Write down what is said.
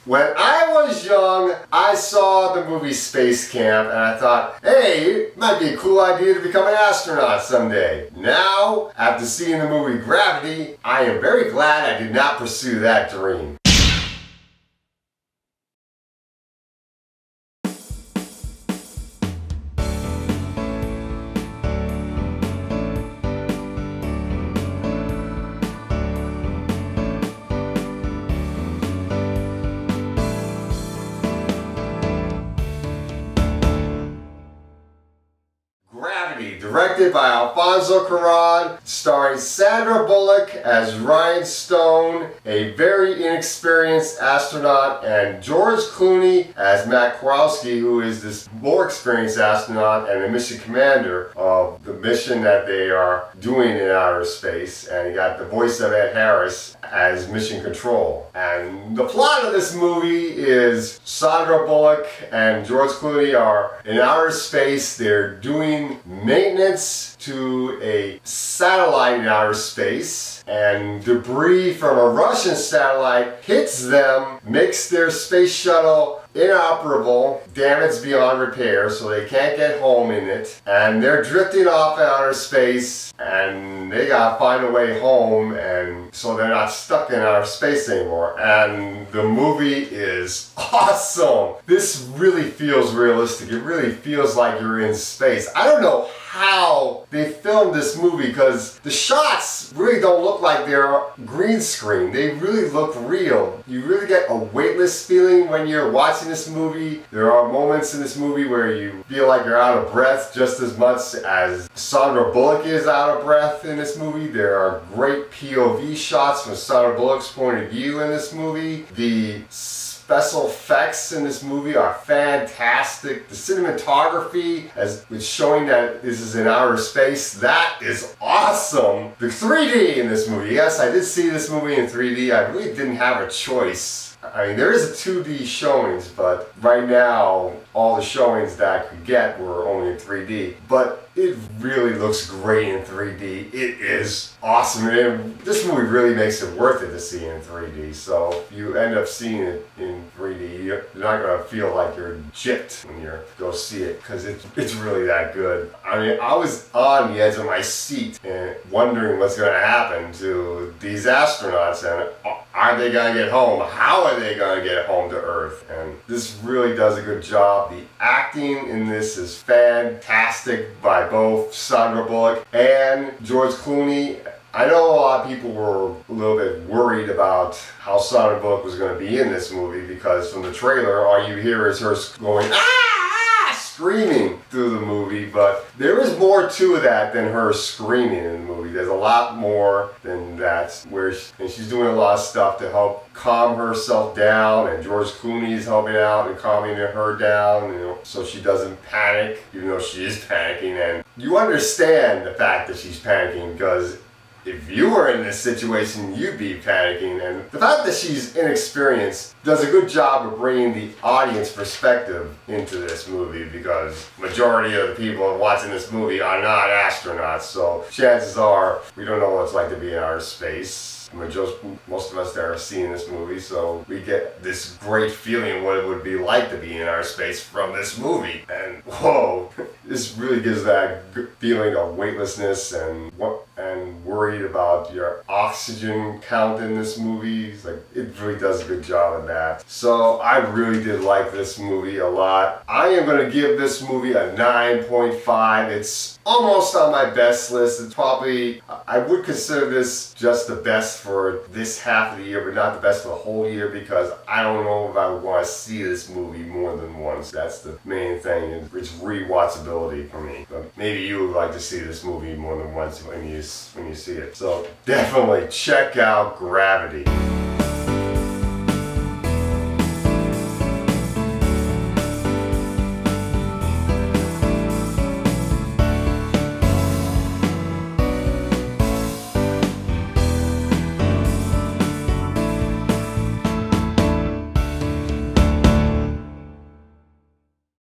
When I was young, I saw the movie Space Camp and I thought, hey, it might be a cool idea to become an astronaut someday. Now, after seeing the movie Gravity, I am very glad I did not pursue that dream. Directed by Alfonso Cuarón, starring Sandra Bullock as Ryan Stone, a very inexperienced astronaut, and George Clooney as Matt Kowalski, who is this more experienced astronaut and the mission commander of the mission that they are doing in outer space. And you got the voice of Ed Harris as mission control. And the plot of this movie is Sandra Bullock and George Clooney are in outer space. They're doing maintenance to a satellite in outer space, and debris from a Russian satellite hits them, makes their space shuttle inoperable, damaged beyond repair, so they can't get home in it, and they're drifting off in outer space, and they gotta find a way home, and so they're not stuck in outer space anymore. And the movie is awesome. This really feels realistic. It really feels like you're in space. I don't know how they filmed this movie because the shots really don't look like they're green screen. They really look real. You really get a weightless feeling when you're watching this movie. There are moments in this movie where you feel like you're out of breath just as much as Sandra Bullock is out of breath in this movie. There are great POV shots from Sandra Bullock's point of view in this movie. The special effects in this movie are fantastic. The cinematography, as it's showing that this is in outer space, that is awesome. The 3D in this movie, yes, I did see this movie in 3D. I really didn't have a choice. I mean, there is a 2D showings, but right now, all the showings that I could get were only in 3D. But it really looks great in 3D. It is awesome. And this movie really makes it worth it to see in 3D. So if you end up seeing it in 3D, you're not going to feel like you're gypped when you go see it, because it's really that good. I mean, I was on the edge of my seat and wondering what's going to happen to these astronauts, and are they going to get home? How are they going to get home to Earth? And this really does a good job. The acting in this is fantastic by both Sandra Bullock and George Clooney. I know a lot of people were a little bit worried about how Sandra Bullock was going to be in this movie, because from the trailer, all you hear is her going, screaming through the movie, but there is more to that than her screaming in the movie. There's a lot more than that, and she's doing a lot of stuff to help calm herself down, and George Clooney is helping out and calming her down, you know, so she doesn't panic, even though she is panicking. And you understand the fact that she's panicking, because if you were in this situation, you'd be panicking. And the fact that she's inexperienced does a good job of bringing the audience perspective into this movie, because majority of the people watching this movie are not astronauts, so chances are we don't know what it's like to be in outer space. Most of us that are seeing this movie, so we get this great feeling of what it would be like to be in outer space from this movie. And whoa, this really gives that feeling of weightlessness and worried about your oxygen count in this movie. It's like, it really does a good job of that. So I really did like this movie a lot. I am going to give this movie a 9.5. It's almost on my best list. It's probably, I would consider this just the best for this half of the year, but not the best for the whole year, because I don't know if I would want to see this movie more than once. That's the main thing. It's rewatchability for me. But maybe you would like to see this movie more than once when you see it. So definitely check out Gravity.